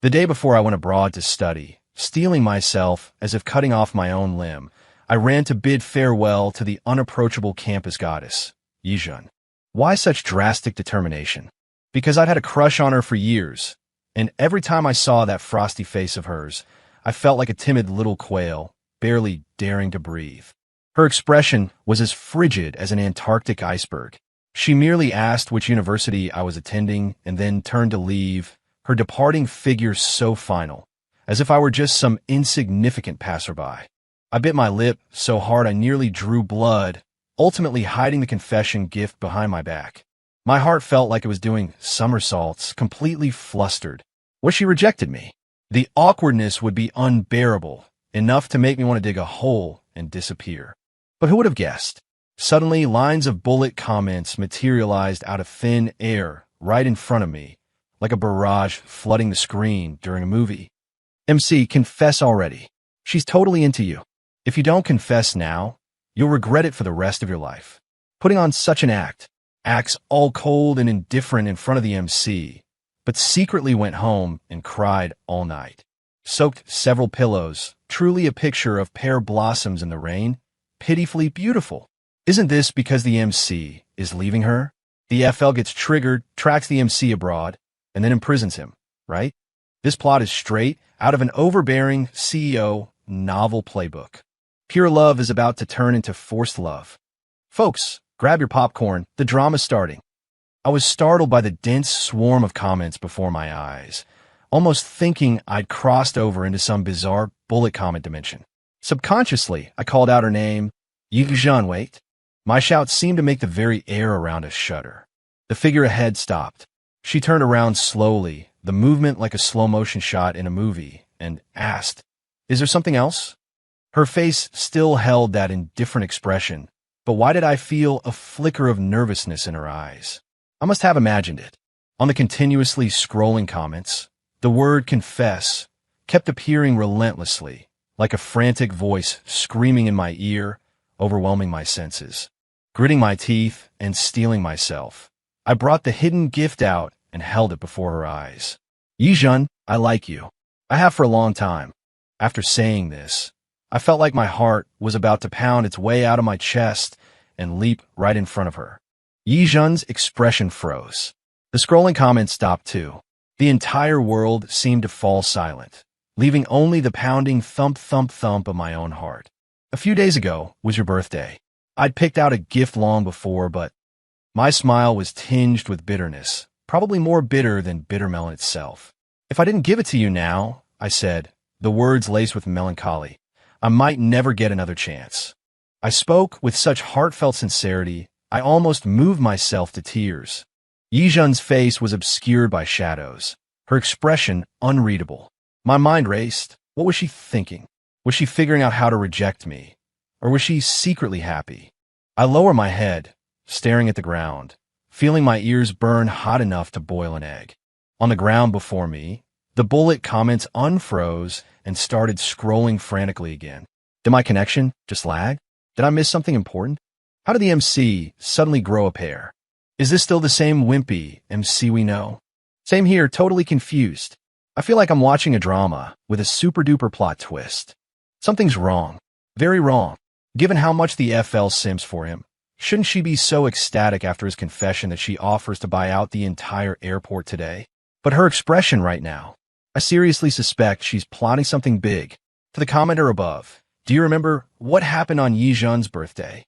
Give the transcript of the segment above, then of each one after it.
The day before I went abroad to study, steeling myself as if cutting off my own limb, I ran to bid farewell to the unapproachable campus goddess, Yijun. Why such drastic determination? Because I'd had a crush on her for years, and every time I saw that frosty face of hers, I felt like a timid little quail, barely daring to breathe. Her expression was as frigid as an Antarctic iceberg. She merely asked which university I was attending and then turned to leave, her departing figure so final, as if I were just some insignificant passerby. I bit my lip so hard I nearly drew blood, ultimately hiding the confession gift behind my back. My heart felt like it was doing somersaults, completely flustered. What if she rejected me? The awkwardness would be unbearable, enough to make me want to dig a hole and disappear. But who would have guessed? Suddenly, lines of bullet comments materialized out of thin air right in front of me, like a barrage flooding the screen during a movie. MC, confess already. She's totally into you. If you don't confess now, you'll regret it for the rest of your life. Putting on such an act, acts all cold and indifferent in front of the MC, but secretly went home and cried all night. Soaked several pillows, truly a picture of pear blossoms in the rain, pitifully beautiful. Isn't this because the MC is leaving her? The FL gets triggered, tracks the MC abroad, and then imprisons him, right? This plot is straight out of an overbearing CEO novel playbook. Pure love is about to turn into forced love. Folks, grab your popcorn, the drama's starting. I was startled by the dense swarm of comments before my eyes, almost thinking I'd crossed over into some bizarre bullet comment dimension. Subconsciously, I called out her name, Yijun. Wait. My shout seemed to make the very air around us shudder. The figure ahead stopped. She turned around slowly, the movement like a slow-motion shot in a movie, and asked, "Is there something else?" Her face still held that indifferent expression, but why did I feel a flicker of nervousness in her eyes? I must have imagined it. On the continuously scrolling comments, the word confess kept appearing relentlessly, like a frantic voice screaming in my ear, overwhelming my senses. Gritting my teeth and steeling myself, I brought the hidden gift out and held it before her eyes. Yijun, I like you. I have for a long time. After saying this, I felt like my heart was about to pound its way out of my chest and leap right in front of her. Yijun's expression froze. The scrolling comments stopped too. The entire world seemed to fall silent, leaving only the pounding thump thump thump of my own heart. A few days ago was your birthday. I'd picked out a gift long before, but my smile was tinged with bitterness, probably more bitter than bitter melon itself. If I didn't give it to you now, I said, the words laced with melancholy, I might never get another chance. I spoke with such heartfelt sincerity, I almost moved myself to tears. Yijun's face was obscured by shadows, her expression unreadable. My mind raced. What was she thinking? Was she figuring out how to reject me? Or was she secretly happy? I lower my head, staring at the ground, feeling my ears burn hot enough to boil an egg. On the ground before me, the bullet comments unfroze and started scrolling frantically again. Did my connection just lag? Did I miss something important? How did the MC suddenly grow a pair? Is this still the same wimpy MC we know? Same here, totally confused. I feel like I'm watching a drama with a super-duper plot twist. Something's wrong. Very wrong. Given how much the FL simps for him, shouldn't she be so ecstatic after his confession that she offers to buy out the entire airport today? But her expression right now, I seriously suspect she's plotting something big. To the commenter above, do you remember what happened on Yijun's birthday?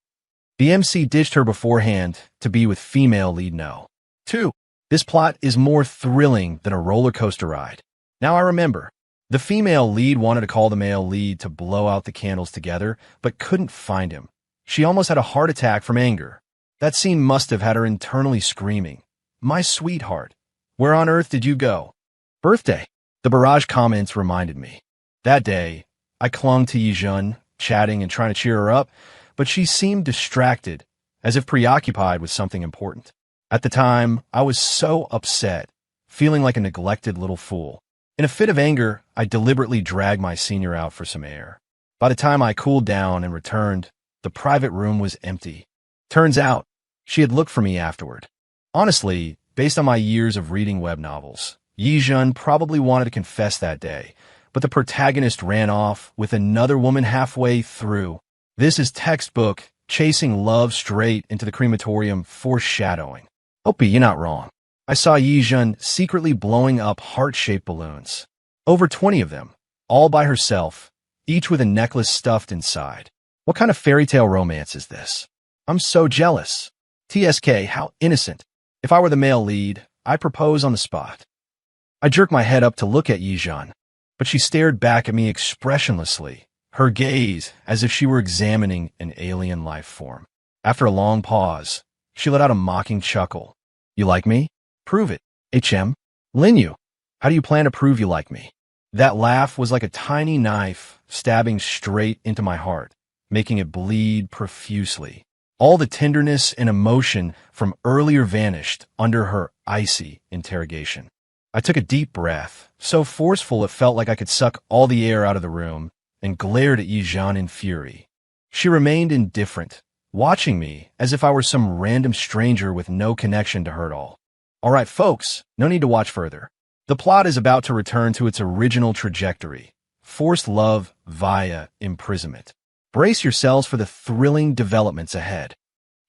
The MC ditched her beforehand to be with female lead no. 2. This plot is more thrilling than a roller coaster ride. Now I remember. The female lead wanted to call the male lead to blow out the candles together, but couldn't find him. She almost had a heart attack from anger. That scene must have had her internally screaming, "My sweetheart, where on earth did you go?" Birthday. The barrage comments reminded me. That day, I clung to Yijun, chatting and trying to cheer her up, but she seemed distracted, as if preoccupied with something important. At the time, I was so upset, feeling like a neglected little fool. In a fit of anger, I deliberately dragged my senior out for some air. By the time I cooled down and returned, the private room was empty. Turns out, she had looked for me afterward. Honestly, based on my years of reading web novels, Yijun probably wanted to confess that day, but the protagonist ran off with another woman halfway through. This is textbook chasing love straight into the crematorium foreshadowing. Opie, you're not wrong. I saw Yijun secretly blowing up heart-shaped balloons. Over 20 of them, all by herself, each with a necklace stuffed inside. What kind of fairy tale romance is this? I'm so jealous. TSK, how innocent. If I were the male lead, I'd propose on the spot. I jerked my head up to look at Yijun, but she stared back at me expressionlessly, her gaze as if she were examining an alien life form. After a long pause, she let out a mocking chuckle. You like me? Prove it. HM? Linyu, how do you plan to prove you like me? That laugh was like a tiny knife stabbing straight into my heart, making it bleed profusely. All the tenderness and emotion from earlier vanished under her icy interrogation. I took a deep breath, so forceful it felt like I could suck all the air out of the room, and glared at Yijun in fury. She remained indifferent, watching me as if I were some random stranger with no connection to her at all. All right, folks, no need to watch further. The plot is about to return to its original trajectory, forced love via imprisonment. Brace yourselves for the thrilling developments ahead.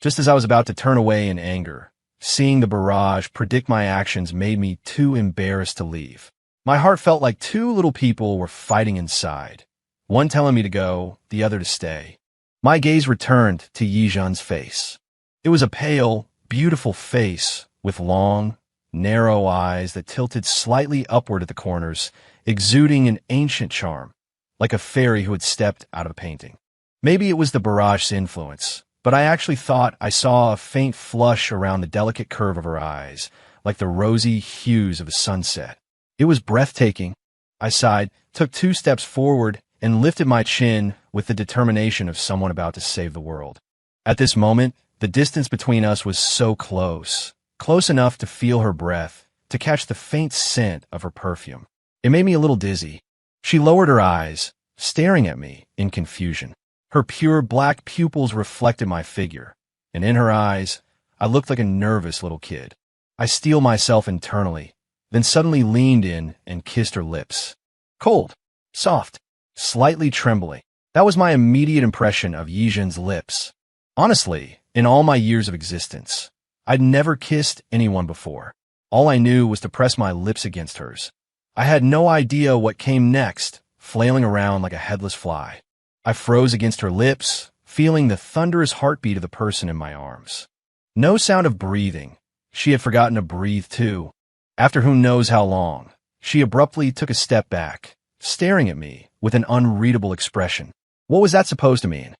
Just as I was about to turn away in anger, seeing the barrage predict my actions made me too embarrassed to leave. My heart felt like two little people were fighting inside, one telling me to go, the other to stay. My gaze returned to Yijun's face. It was a pale, beautiful face with long, narrow eyes that tilted slightly upward at the corners, exuding an ancient charm, like a fairy who had stepped out of a painting. Maybe it was the barrage's influence, but I actually thought I saw a faint flush around the delicate curve of her eyes, like the rosy hues of a sunset. It was breathtaking. I sighed, took 2 steps forward, and lifted my chin with the determination of someone about to save the world. At this moment, the distance between us was so close enough to feel her breath, to catch the faint scent of her perfume. It made me a little dizzy. She lowered her eyes, staring at me in confusion. Her pure black pupils reflected my figure, and in her eyes, I looked like a nervous little kid. I steeled myself internally, then suddenly leaned in and kissed her lips. Cold, soft, slightly trembling. That was my immediate impression of Yijun's lips. Honestly, in all my years of existence, I'd never kissed anyone before. All I knew was to press my lips against hers. I had no idea what came next, flailing around like a headless fly. I froze against her lips, feeling the thunderous heartbeat of the person in my arms. No sound of breathing. She had forgotten to breathe too. After who knows how long, she abruptly took a step back, staring at me with an unreadable expression. What was that supposed to mean?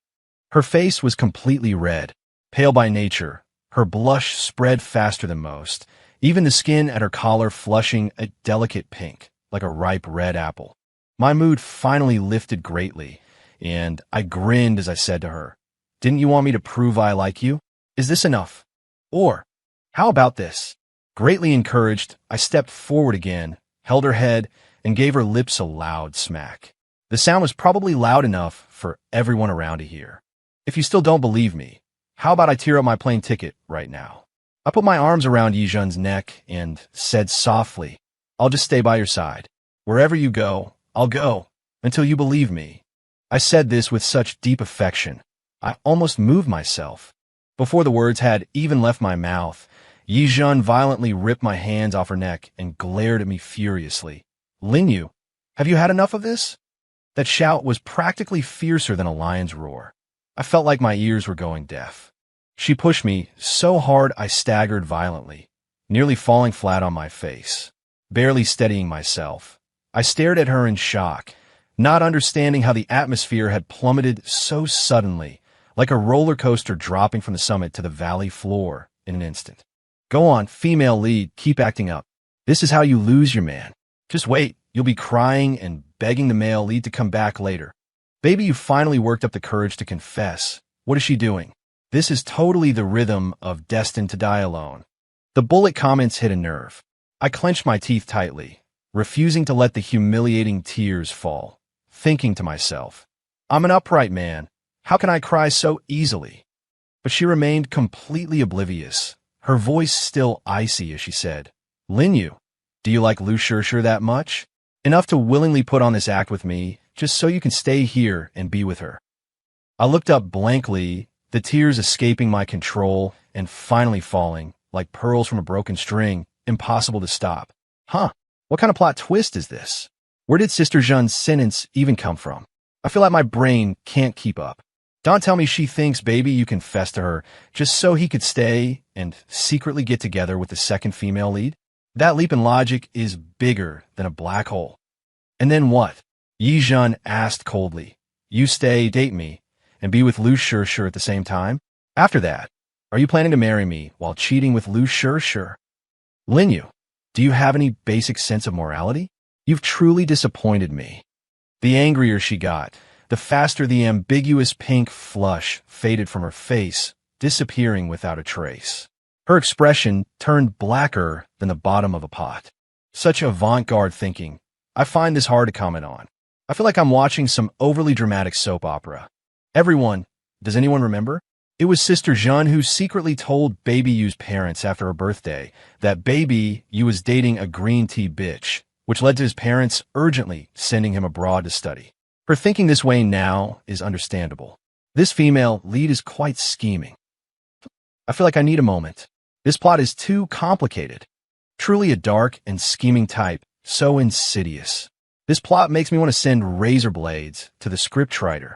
Her face was completely red, pale by nature. Her blush spread faster than most, even the skin at her collar flushing a delicate pink, like a ripe red apple. My mood finally lifted greatly, and I grinned as I said to her, "Didn't you want me to prove I like you? Is this enough? Or, how about this?" Greatly encouraged, I stepped forward again, held her head, and gave her lips a loud smack. The sound was probably loud enough for everyone around to hear. If you still don't believe me, how about I tear up my plane ticket right now? I put my arms around Yijun's neck and said softly, "I'll just stay by your side. Wherever you go, I'll go, until you believe me." I said this with such deep affection, I almost moved myself. Before the words had even left my mouth, Yijun violently ripped my hands off her neck and glared at me furiously. "Linyu, have you had enough of this?" That shout was practically fiercer than a lion's roar. I felt like my ears were going deaf. She pushed me so hard I staggered violently, nearly falling flat on my face. Barely steadying myself, I stared at her in shock, not understanding how the atmosphere had plummeted so suddenly, like a roller coaster dropping from the summit to the valley floor in an instant. "Go on, female lead, keep acting up. This is how you lose your man. Just wait, you'll be crying and begging the male lead to come back later. Baby, you finally worked up the courage to confess. What is she doing? This is totally the rhythm of Destined to Die Alone." The bullet comments hit a nerve. I clenched my teeth tightly, refusing to let the humiliating tears fall, thinking to myself, I'm an upright man. How can I cry so easily? But she remained completely oblivious, her voice still icy as she said, "Linyu, Do you like Lu Shirshir that much? Enough to willingly put on this act with me, just so you can stay here and be with her. I looked up blankly, the tears escaping my control and finally falling, like pearls from a broken string, impossible to stop. Huh, what kind of plot twist is this? Where did Sister Zhen's sentence even come from? I feel like my brain can't keep up. Don't tell me she thinks baby you confessed to her just so he could stay and secretly get together with the second female lead? That leap in logic is bigger than a black hole. And then what? Yi Zhen asked coldly. You stay, date me, and be with Lu Shirshir at the same time? After that, are you planning to marry me while cheating with Lu Shirshir? Lin Yu, do you have any basic sense of morality? You've truly disappointed me. The angrier she got, the faster the ambiguous pink flush faded from her face, disappearing without a trace. Her expression turned blacker than the bottom of a pot. Such avant-garde thinking. I find this hard to comment on. I feel like I'm watching some overly dramatic soap opera. Does anyone remember? It was Sister Zhen who secretly told Baby Yu's parents after her birthday that Baby Yu was dating a green tea bitch, which led to his parents urgently sending him abroad to study. Her thinking this way now is understandable. This female lead is quite scheming. I feel like I need a moment. This plot is too complicated. Truly a dark and scheming type, so insidious. This plot makes me want to send razor blades to the scriptwriter.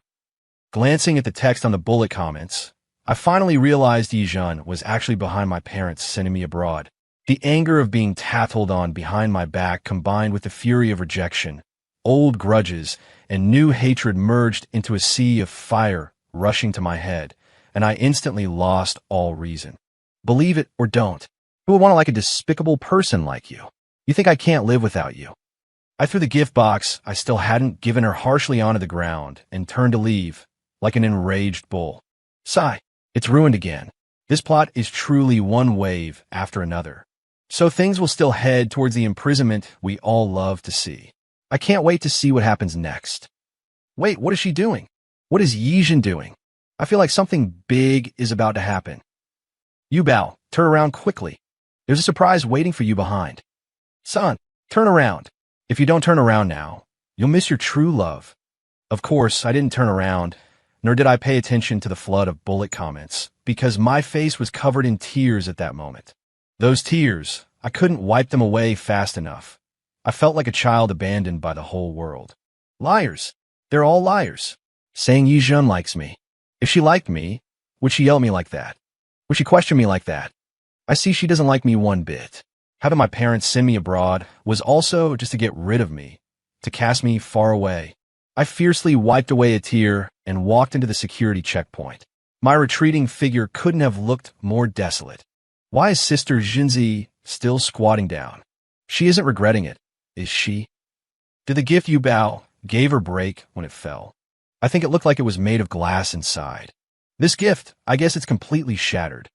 Glancing at the text on the bullet comments, I finally realized Yi Zhen was actually behind my parents sending me abroad. The anger of being tattled on behind my back combined with the fury of rejection, old grudges, and new hatred merged into a sea of fire rushing to my head, and I instantly lost all reason. Believe it or don't, who would want to like a despicable person like you? You think I can't live without you? I threw the gift box I still hadn't given her harshly onto the ground and turned to leave, like an enraged bull. Sigh, it's ruined again. This plot is truly one wave after another. So things will still head towards the imprisonment we all love to see. I can't wait to see what happens next. Wait, what is she doing? What is Yi Zhen doing? I feel like something big is about to happen. Yu Bao, turn around quickly. There's a surprise waiting for you behind. Son, turn around. If you don't turn around now, you'll miss your true love. Of course, I didn't turn around, nor did I pay attention to the flood of bullet comments, because my face was covered in tears at that moment. Those tears, I couldn't wipe them away fast enough. I felt like a child abandoned by the whole world. Liars. They're all liars. Saying Yi Zhen likes me. If she liked me, would she yell at me like that? Would she question me like that? I see she doesn't like me one bit. Having my parents send me abroad was also just to get rid of me, to cast me far away. I fiercely wiped away a tear and walked into the security checkpoint. My retreating figure couldn't have looked more desolate. Why is Sister Jinzi still squatting down? She isn't regretting it, is she? Did the gift Yu Bao gave her break when it fell? I think it looked like it was made of glass inside. This gift, I guess it's completely shattered.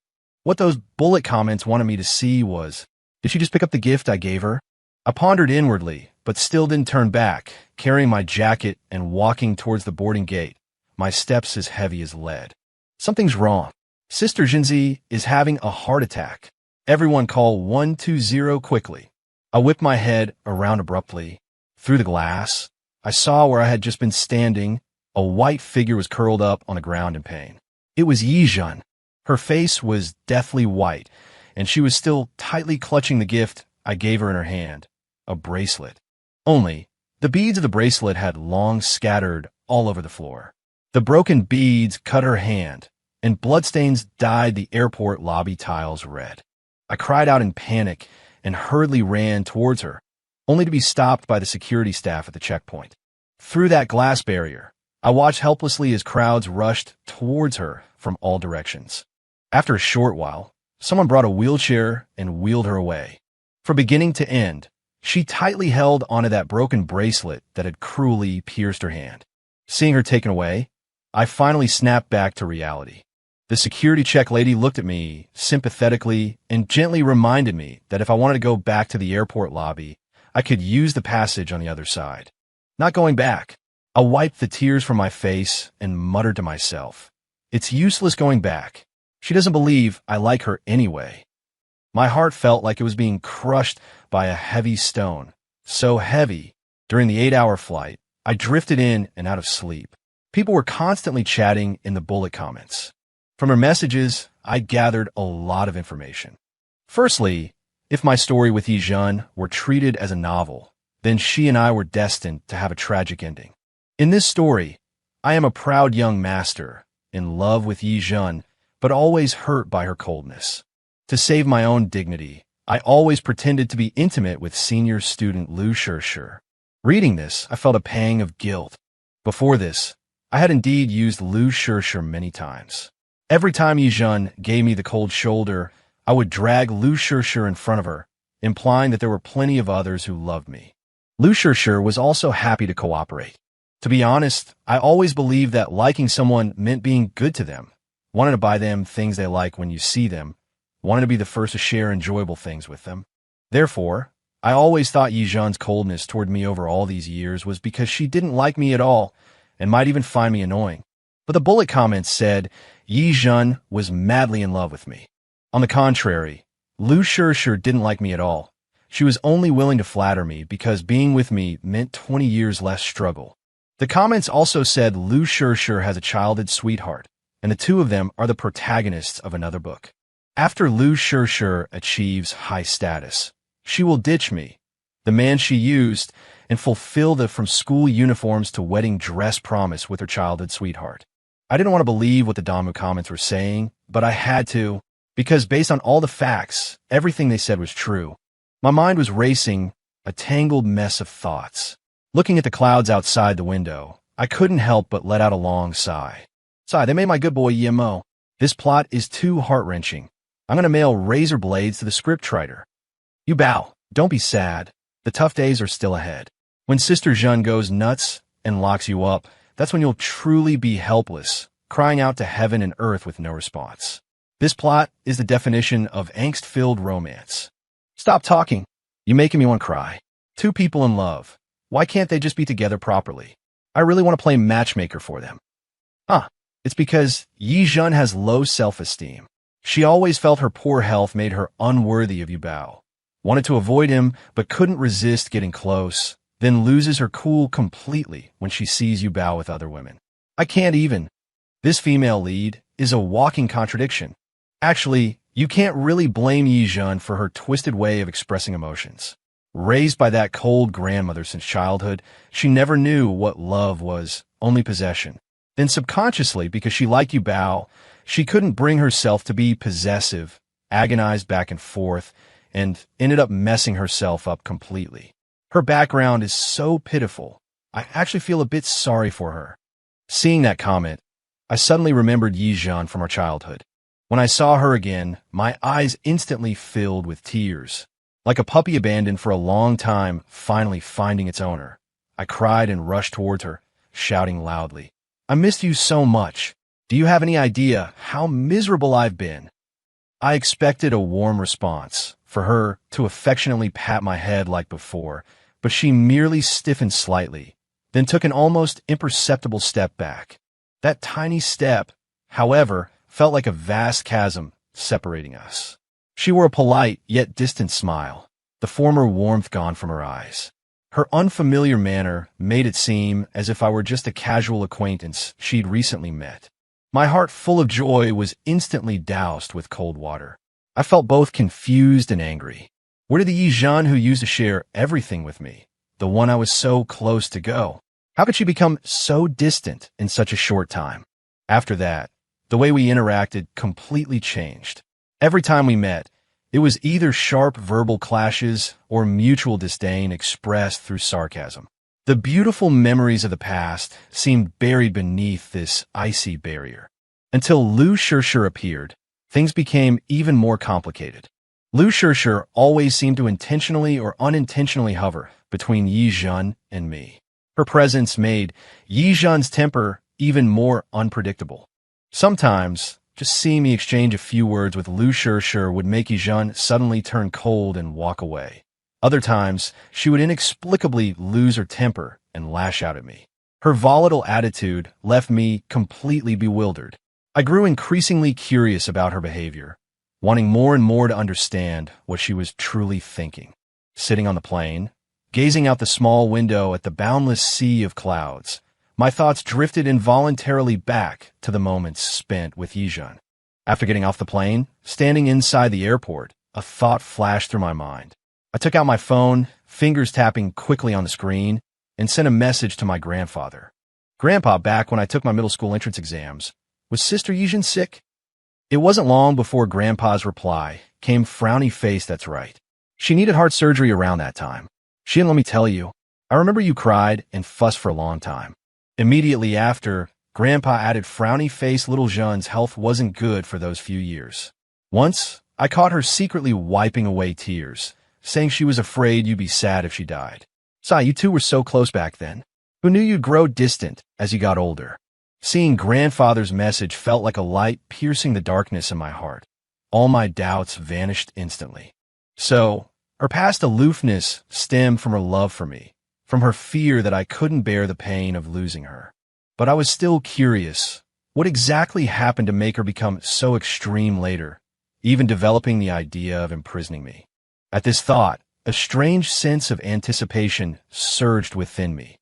What those bullet comments wanted me to see was, did she just pick up the gift I gave her? I pondered inwardly, but still didn't turn back, carrying my jacket and walking towards the boarding gate, my steps as heavy as lead. Something's wrong. Sister Jinzi is having a heart attack. Everyone call 120 quickly. I whipped my head around abruptly. Through the glass, I saw where I had just been standing. A white figure was curled up on the ground in pain. It was Yi Zhen. Her face was deathly white, and she was still tightly clutching the gift I gave her in her hand, a bracelet. Only, the beads of the bracelet had long scattered all over the floor. The broken beads cut her hand, and bloodstains dyed the airport lobby tiles red. I cried out in panic and hurriedly ran towards her, only to be stopped by the security staff at the checkpoint. Through that glass barrier, I watched helplessly as crowds rushed towards her from all directions. After a short while, someone brought a wheelchair and wheeled her away. From beginning to end, she tightly held onto that broken bracelet that had cruelly pierced her hand. Seeing her taken away, I finally snapped back to reality. The security check lady looked at me sympathetically and gently reminded me that if I wanted to go back to the airport lobby, I could use the passage on the other side. Not going back. I wiped the tears from my face and muttered to myself, it's useless going back. She doesn't believe I like her anyway. My heart felt like it was being crushed by a heavy stone. So heavy, during the 8-hour flight, I drifted in and out of sleep. People were constantly chatting in the bullet comments. From her messages, I gathered a lot of information. Firstly, if my story with Yi-jun were treated as a novel, then she and I were destined to have a tragic ending. In this story, I am a proud young master, in love with Yi-jun, but always hurt by her coldness. To save my own dignity, I always pretended to be intimate with senior student Lu Shirshir. Reading this, I felt a pang of guilt. Before this, I had indeed used Lu Shirshir many times. Every time Yi-jun gave me the cold shoulder, I would drag Lu Shirshir in front of her, implying that there were plenty of others who loved me. Lu Shirshir was also happy to cooperate. To be honest, I always believed that liking someone meant being good to them, wanted to buy them things they like when you see them, wanted to be the first to share enjoyable things with them. Therefore, I always thought Yi-jun's coldness toward me over all these years was because she didn't like me at all and might even find me annoying. But the bullet comments said Yi-jun was madly in love with me. On the contrary, Lu Shirshir didn't like me at all. She was only willing to flatter me because being with me meant 20 years less struggle. The comments also said Lu Shirshir has a childhood sweetheart, and the two of them are the protagonists of another book. After Lu Shirshir achieves high status, she will ditch me, the man she used, and fulfill the from school uniforms to wedding dress promise with her childhood sweetheart. I didn't want to believe what the Damu comments were saying, but I had to, because based on all the facts, everything they said was true. My mind was racing, a tangled mess of thoughts. Looking at the clouds outside the window, I couldn't help but let out a long sigh. Sigh, they made my good boy Yemo. This plot is too heart-wrenching. I'm going to mail razor blades to the scriptwriter. You bow. Don't be sad. The tough days are still ahead. When Sister Jun goes nuts and locks you up, that's when you'll truly be helpless, crying out to heaven and earth with no response. This plot is the definition of angst-filled romance. Stop talking. You're making me want to cry. Two people in love. Why can't they just be together properly? I really want to play matchmaker for them. It's because Yi-jun has low self-esteem. She always felt her poor health made her unworthy of Yubao. Wanted to avoid him, but couldn't resist getting close, then loses her cool completely when she sees Yubao with other women. I can't even. This female lead is a walking contradiction. Actually, you can't really blame Yi-jun for her twisted way of expressing emotions. Raised by that cold grandmother since childhood, she never knew what love was, only possession. Then subconsciously, because she liked Yubao, she couldn't bring herself to be possessive, agonized back and forth, and ended up messing herself up completely. Her background is so pitiful. I actually feel a bit sorry for her. Seeing that comment, I suddenly remembered Yi-jun from our childhood. When I saw her again, my eyes instantly filled with tears. Like a puppy abandoned for a long time, finally finding its owner. I cried and rushed towards her, shouting loudly, "I missed you so much. Do you have any idea how miserable I've been?" I expected a warm response, for her to affectionately pat my head like before, but she merely stiffened slightly, then took an almost imperceptible step back. That tiny step, however, felt like a vast chasm separating us. She wore a polite yet distant smile, the former warmth gone from her eyes. Her unfamiliar manner made it seem as if I were just a casual acquaintance she'd recently met. My heart full of joy was instantly doused with cold water. I felt both confused and angry. Where did the Yi-jun who used to share everything with me, the one I was so close to, go? How could she become so distant in such a short time? After that, the way we interacted completely changed. Every time we met, it was either sharp verbal clashes or mutual disdain expressed through sarcasm. The beautiful memories of the past seemed buried beneath this icy barrier. Until Lu Shirshir appeared, things became even more complicated. Lu Shirshir always seemed to intentionally or unintentionally hover between Yi-jun and me. Her presence made Yi-jun's temper even more unpredictable. Sometimes, just seeing me exchange a few words with Lu Shirshir would make Yi-jun suddenly turn cold and walk away. Other times, she would inexplicably lose her temper and lash out at me. Her volatile attitude left me completely bewildered. I grew increasingly curious about her behavior. wanting more and more to understand what she was truly thinking. Sitting on the plane, gazing out the small window at the boundless sea of clouds, my thoughts drifted involuntarily back to the moments spent with Yijun. After getting off the plane, standing inside the airport, a thought flashed through my mind. I took out my phone, fingers tapping quickly on the screen, and sent a message to my grandfather. Grandpa, back when I took my middle school entrance exams, was Sister Yijun sick? It wasn't long before Grandpa's reply came, frowny face, that's right. She needed heart surgery around that time. She didn't let me tell you. I remember you cried and fussed for a long time. Immediately after, Grandpa added, frowny face, little Jean's health wasn't good for those few years. Once, I caught her secretly wiping away tears, saying she was afraid you'd be sad if she died. Sai, you two were so close back then. Who knew you'd grow distant as you got older? Seeing Grandfather's message felt like a light piercing the darkness in my heart. All my doubts vanished instantly. So, her past aloofness stemmed from her love for me, from her fear that I couldn't bear the pain of losing her. But I was still curious. What exactly happened to make her become so extreme later, even developing the idea of imprisoning me? At this thought, a strange sense of anticipation surged within me.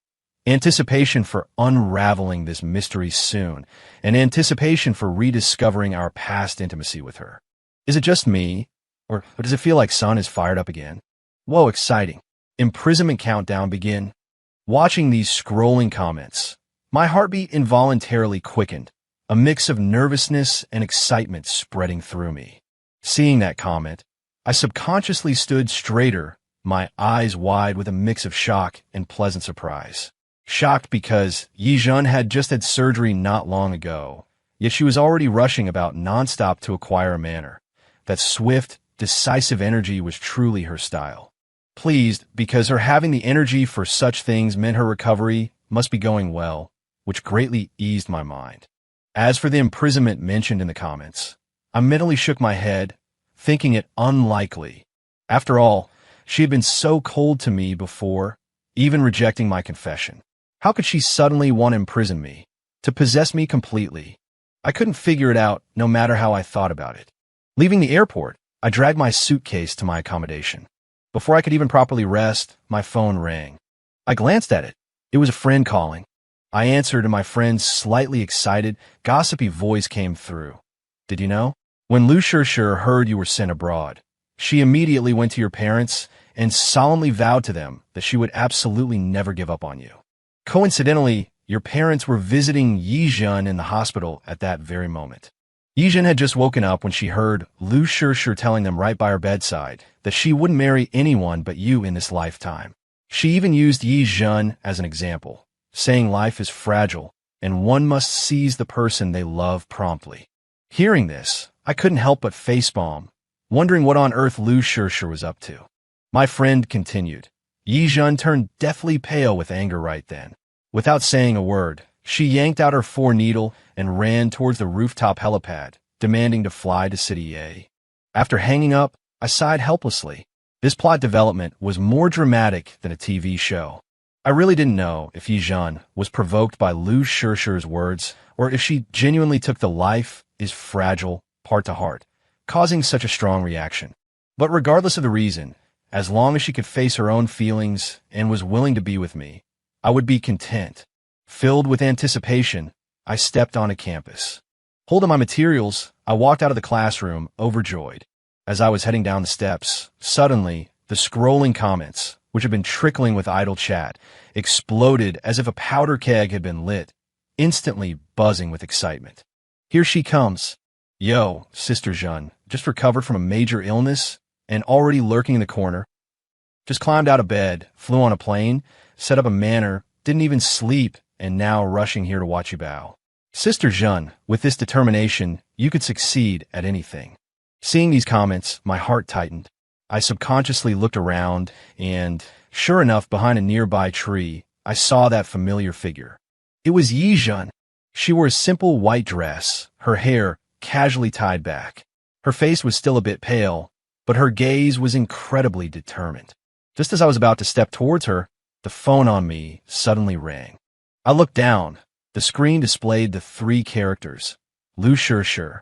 Anticipation for unraveling this mystery soon, and anticipation for rediscovering our past intimacy with her. Is it just me, or does it feel like Sun is fired up again? Whoa, exciting. Imprisonment countdown begin. Watching these scrolling comments, my heartbeat involuntarily quickened, a mix of nervousness and excitement spreading through me. Seeing that comment, I subconsciously stood straighter, my eyes wide with a mix of shock and pleasant surprise. Shocked because Yijun had just had surgery not long ago, yet she was already rushing about nonstop to acquire a manor. That swift, decisive energy was truly her style. Pleased because her having the energy for such things meant her recovery must be going well, which greatly eased my mind. As for the imprisonment mentioned in the comments, I mentally shook my head, thinking it unlikely. After all, she had been so cold to me before, even rejecting my confession. How could she suddenly want to imprison me, to possess me completely? I couldn't figure it out, no matter how I thought about it. Leaving the airport, I dragged my suitcase to my accommodation. Before I could even properly rest, my phone rang. I glanced at it. It was a friend calling. I answered, and my friend's slightly excited, gossipy voice came through. Did you know? When Lu Shishir heard you were sent abroad, she immediately went to your parents and solemnly vowed to them that she would absolutely never give up on you. Coincidentally, your parents were visiting Yijun in the hospital at that very moment. Yijun had just woken up when she heard Lu Shishir telling them right by her bedside that she wouldn't marry anyone but you in this lifetime. She even used Yijun as an example, saying life is fragile and one must seize the person they love promptly. Hearing this, I couldn't help but facepalm, wondering what on earth Lu Shishir was up to. My friend continued. Yijun turned deathly pale with anger right then. Without saying a word, she yanked out her 4-needle and ran towards the rooftop helipad, demanding to fly to City A. After hanging up, I sighed helplessly. This plot development was more dramatic than a TV show. I really didn't know if Yijun was provoked by Lu Shishir's words or if she genuinely took the life is fragile part to heart, causing such a strong reaction. But regardless of the reason, as long as she could face her own feelings and was willing to be with me, I would be content. Filled with anticipation, I stepped onto campus. Holding my materials, I walked out of the classroom, overjoyed. As I was heading down the steps, suddenly, the scrolling comments, which had been trickling with idle chat, exploded as if a powder keg had been lit, instantly buzzing with excitement. Here she comes. Yo, Sister Jeanne, just recovered from a major illness and already lurking in the corner. Just climbed out of bed, flew on a plane, set up a manor, didn't even sleep, and now rushing here to watch you bow. Sister Jeanne, with this determination, you could succeed at anything. Seeing these comments, my heart tightened. I subconsciously looked around, and, sure enough, behind a nearby tree, I saw that familiar figure. It was Yijun. She wore a simple white dress, her hair casually tied back. Her face was still a bit pale, but her gaze was incredibly determined. Just as I was about to step towards her, the phone on me suddenly rang. I looked down. The screen displayed the 3 characters, Lu Shishir.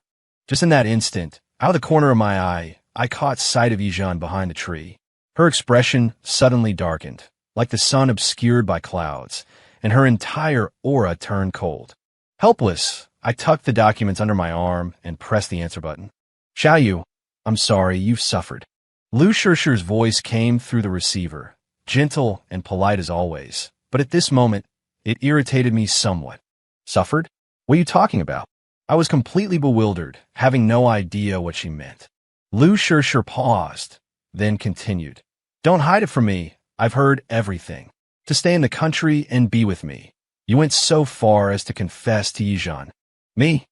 Just in that instant, Out of the corner of my eye, I caught sight of Yizhan behind the tree. Her expression suddenly darkened, like the sun obscured by clouds, and her entire aura turned cold. Helpless, I tucked the documents under my arm and pressed the answer button. Xiaoyu, I'm sorry, you've suffered. Lu Shishir's voice came through the receiver, gentle and polite as always, but at this moment, it irritated me somewhat. Suffered? What are you talking about? I was completely bewildered, having no idea what she meant. Lu Shishir paused, then continued. Don't hide it from me. I've heard everything. To stay in the country and be with me. You went so far as to confess to Yizhan. Me?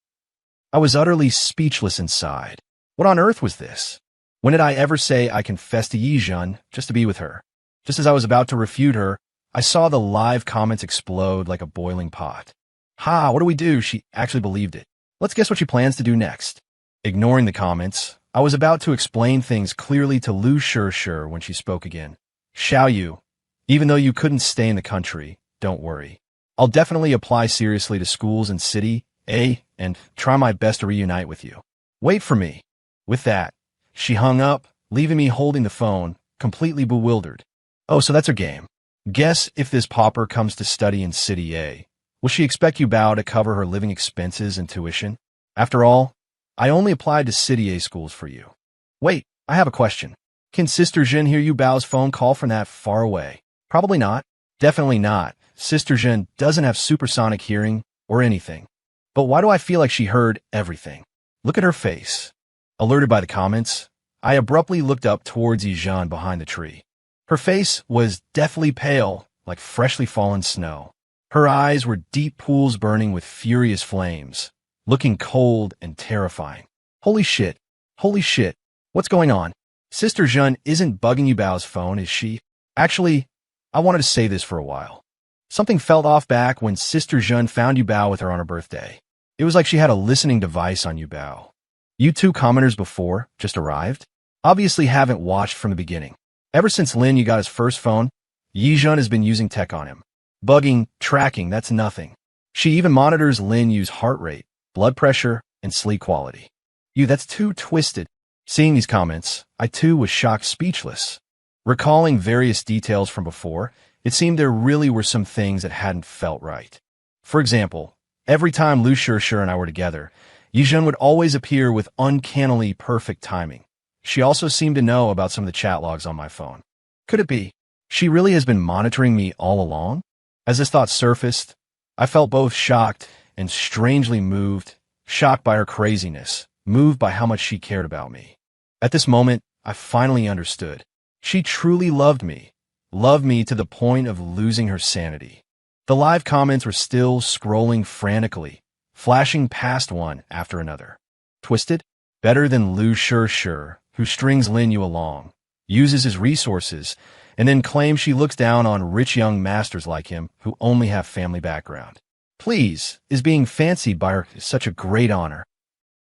I was utterly speechless inside. What on earth was this? When did I ever say I confessed to Yizhan just to be with her? Just as I was about to refute her, I saw the live comments explode like a boiling pot. Ha, what do we do? She actually believed it. Let's guess what she plans to do next. Ignoring the comments, I was about to explain things clearly to Lu Shishir when she spoke again. Xiaoyu, even though you couldn't stay in the country, don't worry. I'll definitely apply seriously to schools and city, and try my best to reunite with you. Wait for me. With that, she hung up, leaving me holding the phone, completely bewildered. Oh, so that's her game. Guess if this pauper comes to study in City A, will she expect Yubao to cover her living expenses and tuition? After all, I only applied to City A schools for you. Wait, I have a question. Can Sister Jin hear Yubao's phone call from that far away? Probably not. Definitely not. Sister Jin doesn't have supersonic hearing or anything. But why do I feel like she heard everything? Look at her face. Alerted by the comments, I abruptly looked up towards Yizhan behind the tree. Her face was deathly pale, like freshly fallen snow. Her eyes were deep pools burning with furious flames, looking cold and terrifying. Holy shit. Holy shit. What's going on? Sister Jun isn't bugging Yubao's phone, is she? Actually, I wanted to say this for a while. Something felt off back when Sister Jun found Yubao with her on her birthday. It was like she had a listening device on Yubao. You two commenters before just arrived? Obviously haven't watched from the beginning. Ever since Lin Yu got his first phone, Yizhan has been using tech on him. Bugging, tracking, that's nothing. She even monitors Lin Yu's heart rate, blood pressure, and sleep quality. That's too twisted. Seeing these comments, I too was shocked speechless. Recalling various details from before, it seemed there really were some things that hadn't felt right. For example, every time Lu Shishir and I were together, Yizhan would always appear with uncannily perfect timing. She also seemed to know about some of the chat logs on my phone. Could it be she really has been monitoring me all along? As this thought surfaced, I felt both shocked and strangely moved, shocked by her craziness, moved by how much she cared about me. At this moment, I finally understood. She truly loved me to the point of losing her sanity. The live comments were still scrolling frantically, flashing past one after another. Twisted? Better than Lu Shishir, who strings Lin Yu along, uses his resources, and then claims she looks down on rich young masters like him who only have family background. Please, is being fancied by her such a great honor?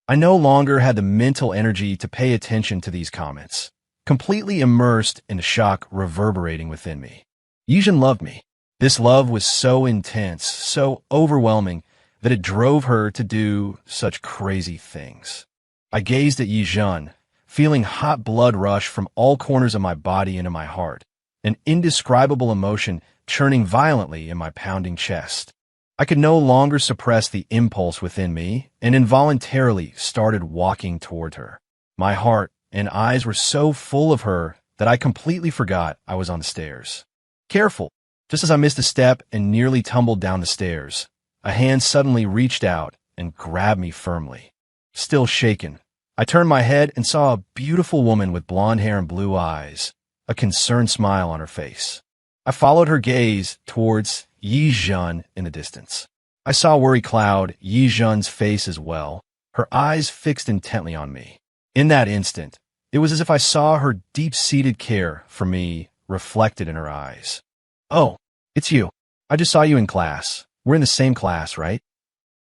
I no longer had the mental energy to pay attention to these comments, completely immersed in the shock reverberating within me. Yizhan loved me. This love was so intense, so overwhelming, that it drove her to do such crazy things. I gazed at Yizhan, feeling hot blood rush from all corners of my body into my heart, an indescribable emotion churning violently in my pounding chest. I could no longer suppress the impulse within me and involuntarily started walking toward her. My heart and eyes were so full of her that I completely forgot I was on the stairs. Careful! Just as I missed a step and nearly tumbled down the stairs, a hand suddenly reached out and grabbed me firmly. Still shaken, I turned my head and saw a beautiful woman with blonde hair and blue eyes, a concerned smile on her face. I followed her gaze towards Yizhan in the distance. I saw a worry cloud Yizhan's face as well, her eyes fixed intently on me. In that instant, it was as if I saw her deep-seated care for me reflected in her eyes. Oh, it's you. I just saw you in class. We're in the same class, right?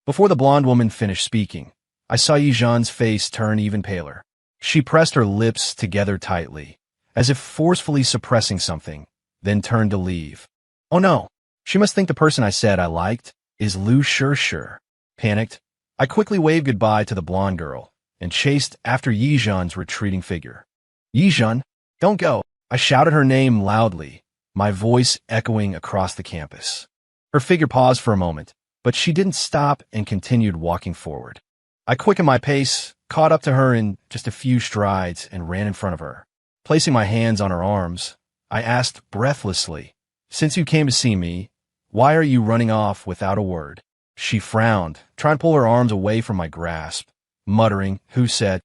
Before the blonde woman finished speaking, I saw Yizhan's face turn even paler. She pressed her lips together tightly, as if forcefully suppressing something, then turned to leave. Oh no, she must think the person I said I liked is Lu Shishir. Panicked, I quickly waved goodbye to the blonde girl, and chased after Yizhan's retreating figure. Yizhan, don't go! I shouted her name loudly, my voice echoing across the campus. Her figure paused for a moment, but she didn't stop and continued walking forward. I quickened my pace, caught up to her in just a few strides, and ran in front of her. Placing my hands on her arms, I asked breathlessly, "Since you came to see me, why are you running off without a word?" She frowned, trying to pull her arms away from my grasp, muttering, "Who said?"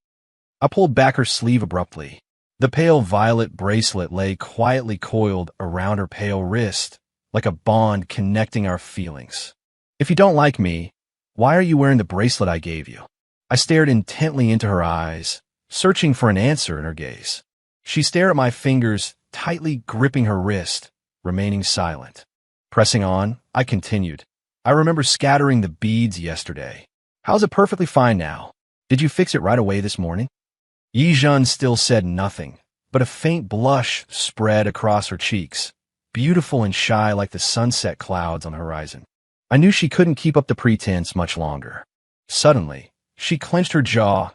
I pulled back her sleeve abruptly. The pale violet bracelet lay quietly coiled around her pale wrist, like a bond connecting our feelings. "If you don't like me, why are you wearing the bracelet I gave you?" I stared intently into her eyes, searching for an answer in her gaze. She stared at my fingers, tightly gripping her wrist, remaining silent. Pressing on, I continued. "I remember scattering the beads yesterday. How's it perfectly fine now? Did you fix it right away this morning?" Yizhan still said nothing, but a faint blush spread across her cheeks, beautiful and shy like the sunset clouds on the horizon. I knew she couldn't keep up the pretense much longer. Suddenly, she clenched her jaw,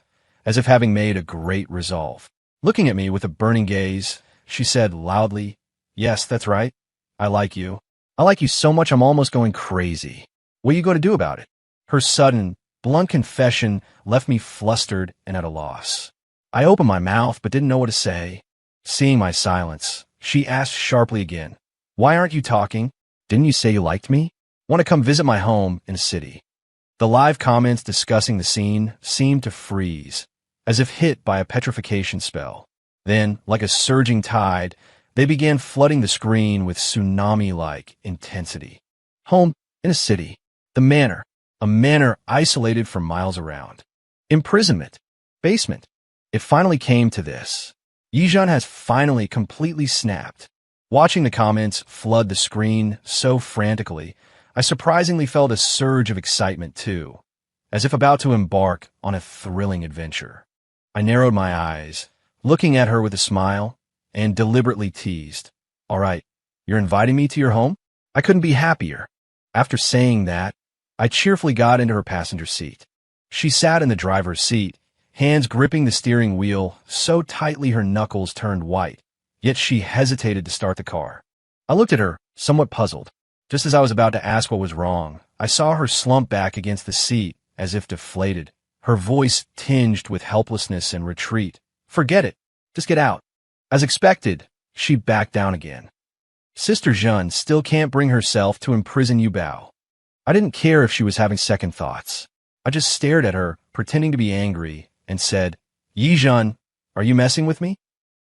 as if having made a great resolve. Looking at me with a burning gaze, she said loudly, "Yes, that's right. I like you. I like you so much I'm almost going crazy. What are you going to do about it?" Her sudden, blunt confession left me flustered and at a loss. I opened my mouth but didn't know what to say. Seeing my silence, she asked sharply again, "Why aren't you talking? Didn't you say you liked me? Want to come visit my home in the city?" The live comments discussing the scene seemed to freeze, as if hit by a petrification spell. Then, like a surging tide, they began flooding the screen with tsunami-like intensity. Home in a city. The manor. A manor isolated for miles around. Imprisonment. Basement. It finally came to this. Yizhan has finally completely snapped. Watching the comments flood the screen so frantically, I surprisingly felt a surge of excitement too, as if about to embark on a thrilling adventure. I narrowed my eyes, looking at her with a smile, and deliberately teased, "All right, you're inviting me to your home?" I couldn't be happier. After saying that, I cheerfully got into her passenger seat. She sat in the driver's seat, hands gripping the steering wheel so tightly her knuckles turned white, yet she hesitated to start the car. I looked at her, somewhat puzzled. Just as I was about to ask what was wrong, I saw her slump back against the seat as if deflated, her voice tinged with helplessness and retreat. "Forget it. Just get out." As expected, she backed down again. "Sister Jeanne still can't bring herself to imprison you, Bao." I didn't care if she was having second thoughts. I just stared at her, pretending to be angry, and said, "Yizhan, are you messing with me?"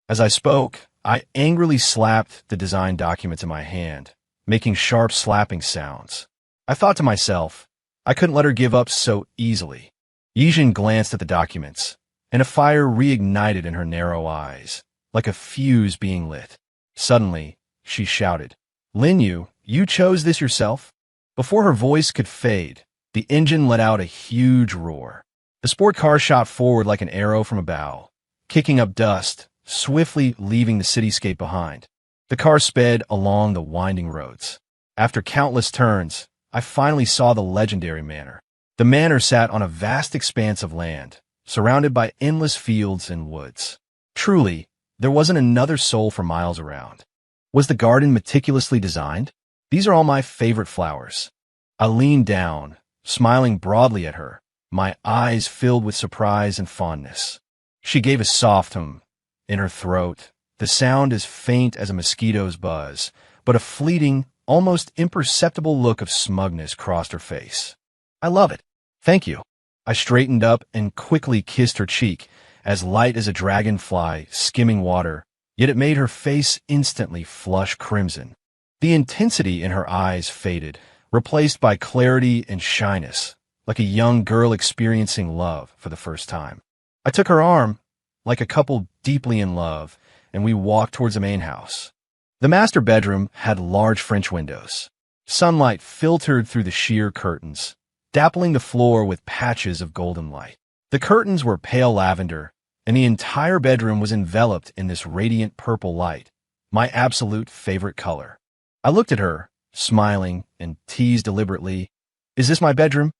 As I spoke, I angrily slapped the design documents in my hand, making sharp slapping sounds. I thought to myself, I couldn't let her give up so easily. Yizhan glanced at the documents, and a fire reignited in her narrow eyes, like a fuse being lit. Suddenly, she shouted, "Linyu, you chose this yourself?" Before her voice could fade, the engine let out a huge roar. The sport car shot forward like an arrow from a bow, kicking up dust, swiftly leaving the cityscape behind. The car sped along the winding roads. After countless turns, I finally saw the legendary manor. The manor sat on a vast expanse of land, surrounded by endless fields and woods. Truly, there wasn't another soul for miles around. Was the garden meticulously designed? "These are all my favorite flowers." I leaned down, smiling broadly at her, my eyes filled with surprise and fondness. She gave a soft hum in her throat, the sound as faint as a mosquito's buzz, but a fleeting, almost imperceptible look of smugness crossed her face. "I love it. Thank you." I straightened up and quickly kissed her cheek, as light as a dragonfly skimming water, yet it made her face instantly flush crimson. The intensity in her eyes faded, replaced by clarity and shyness, like a young girl experiencing love for the first time. I took her arm, like a couple deeply in love, and we walked towards the main house. The master bedroom had large French windows. Sunlight filtered through the sheer curtains, dappling the floor with patches of golden light. The curtains were pale lavender, and the entire bedroom was enveloped in this radiant purple light, my absolute favorite color. I looked at her, smiling, and teased deliberately, "Is this my bedroom?"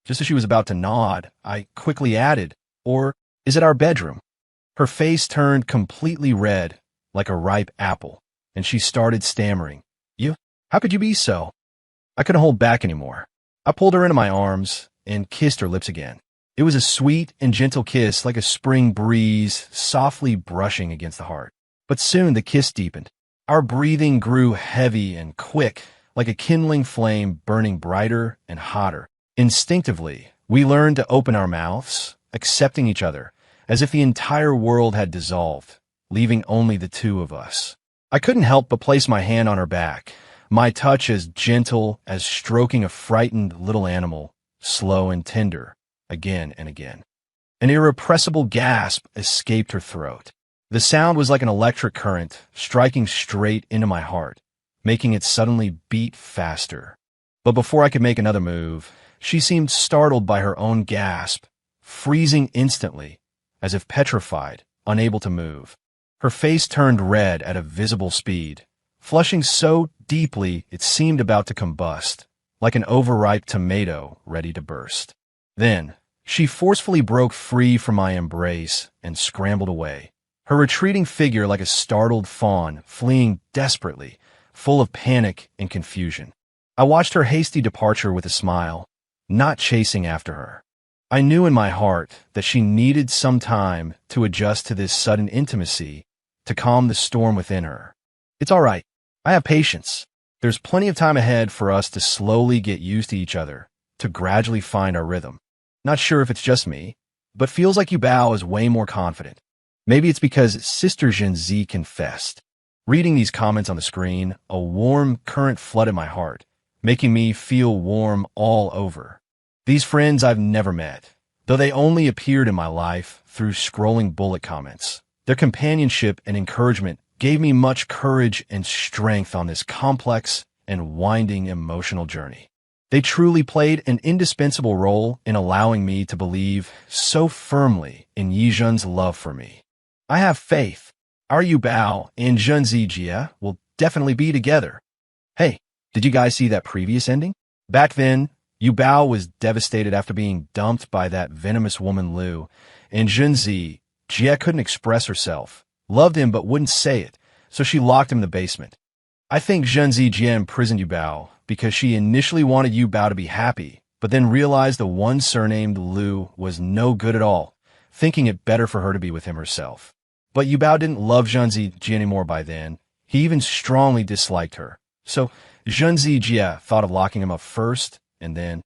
Just as she was about to nod, I quickly added, "Or Is it our bedroom? Her face turned completely red, like a ripe apple, and she started stammering. You? How could you be so? I couldn't hold back anymore. I pulled her into my arms and kissed her lips again. It was a sweet and gentle kiss, like a spring breeze softly brushing against the heart. But soon the kiss deepened. Our breathing grew heavy and quick, like a kindling flame burning brighter and hotter. Instinctively, we learned to open our mouths, accepting each other, as if the entire world had dissolved, leaving only the two of us. I couldn't help but place my hand on her back, my touch as gentle as stroking a frightened little animal, slow and tender, again and again. An irrepressible gasp escaped her throat. The sound was like an electric current striking straight into my heart, making it suddenly beat faster. But before I could make another move, she seemed startled by her own gasp, freezing instantly, as if petrified, unable to move. Her face turned red at a visible speed, flushing so deeply it seemed about to combust, like an overripe tomato ready to burst. Then, she forcefully broke free from my embrace and scrambled away, her retreating figure like a startled fawn fleeing desperately, full of panic and confusion. I watched her hasty departure with a smile, not chasing after her. I knew in my heart that she needed some time to adjust to this sudden intimacy, to calm the storm within her. It's all right. I have patience. There's plenty of time ahead for us to slowly get used to each other, to gradually find our rhythm. Not sure if it's just me, but feels like Yubao is way more confident. Maybe it's because Sister Zhenzi confessed. Reading these comments on the screen, a warm current flooded my heart, making me feel warm all over. These friends I've never met, though they only appeared in my life through scrolling bullet comments. Their companionship and encouragement gave me much courage and strength on this complex and winding emotional journey. They truly played an indispensable role in allowing me to believe so firmly in Yizhen's love for me. I have faith. Our Yubao and Zhenzi Jie will definitely be together. Hey, did you guys see that previous ending? Back then, Yubao was devastated after being dumped by that venomous woman Lu, and Zhenzi Jie couldn't express herself, loved him but wouldn't say it, so she locked him in the basement. I think Zhenzi Jie imprisoned Yubao because she initially wanted Yubao to be happy, but then realized the one surnamed Lu was no good at all, thinking it better for her to be with him herself. But Yubao didn't love Zhenzi Jie anymore by then. He even strongly disliked her. So Zhenzi Jie thought of locking him up first, and then...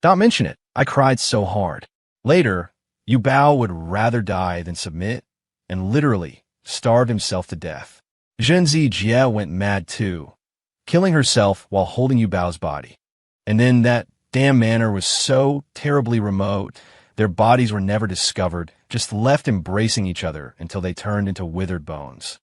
Don't mention it. I cried so hard. Later, Yubao would rather die than submit, and literally starved himself to death. Zhenzi Jie went mad too, killing herself while holding Yubao's body. And then that damn manor was so terribly remote, their bodies were never discovered, just left embracing each other until they turned into withered bones.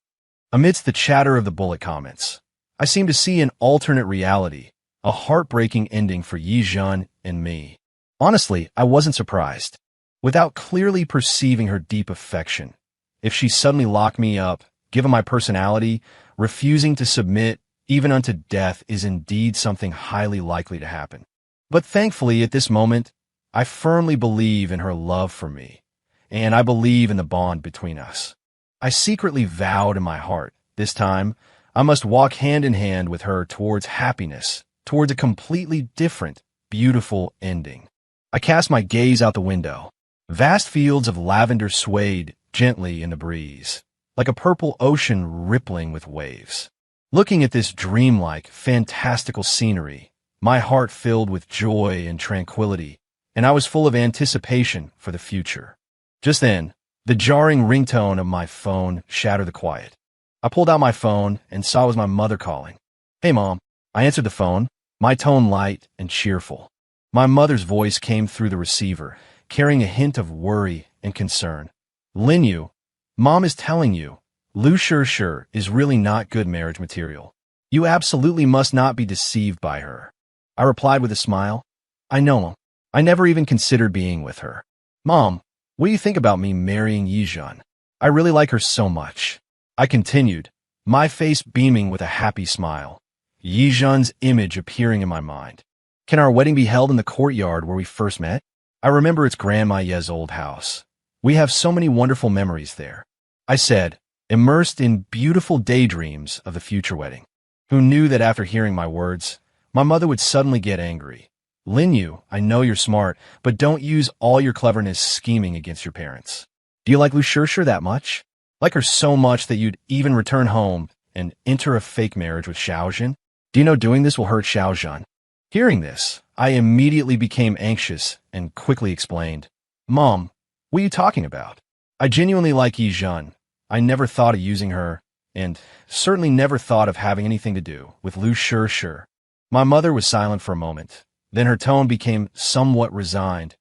Amidst the chatter of the bullet comments, I seemed to see an alternate reality, a heartbreaking ending for Yizhen and me. Honestly, I wasn't surprised. Without clearly perceiving her deep affection, if she suddenly locked me up, given my personality, refusing to submit even unto death is indeed something highly likely to happen. But thankfully, at this moment, I firmly believe in her love for me, and I believe in the bond between us. I secretly vowed in my heart, this time, I must walk hand in hand with her towards happiness, towards a completely different, beautiful ending. I cast my gaze out the window. Vast fields of lavender swayed gently in the breeze, like a purple ocean rippling with waves. Looking at this dreamlike, fantastical scenery, my heart filled with joy and tranquility, and I was full of anticipation for the future. Just then, the jarring ringtone of my phone shattered the quiet. I pulled out my phone and saw it was my mother calling. "Hey, Mom." I answered the phone, my tone light and cheerful. My mother's voice came through the receiver, carrying a hint of worry and concern. "Linyu, Mom is telling you, Lu Shir is really not good marriage material. You absolutely must not be deceived by her." I replied with a smile. "I know, Mom. I never even considered being with her. Mom, what do you think about me marrying Yizhen? I really like her so much." I continued, my face beaming with a happy smile, Yizhen's image appearing in my mind. "Can our wedding be held in the courtyard where we first met? I remember it's Grandma Ye's old house. We have so many wonderful memories there, I said, immersed in beautiful daydreams of the future wedding. Who knew that after hearing my words, my mother would suddenly get angry? Linyu, I know you're smart, but don't use all your cleverness scheming against your parents. Do you like Lu Shirshir that much? Like her so much that you'd even return home and enter a fake marriage with Xiaojun? Do you know doing this will hurt Xiaojun? Hearing this, I immediately became anxious and quickly explained, Mom, what are you talking about? I genuinely like Yizhun. I never thought of using her, and certainly never thought of having anything to do with Lu Shirshir. My mother was silent for a moment. Then her tone became somewhat resigned.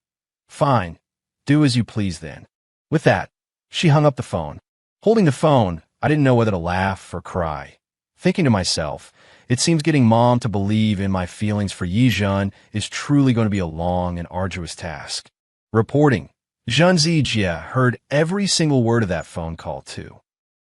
Fine, do as you please then. With that, she hung up the phone. Holding the phone, I didn't know whether to laugh or cry. Thinking to myself, it seems getting Mom to believe in my feelings for Yizhun is truly going to be a long and arduous task. Reporting. Zhun Zijie heard every single word of that phone call, too.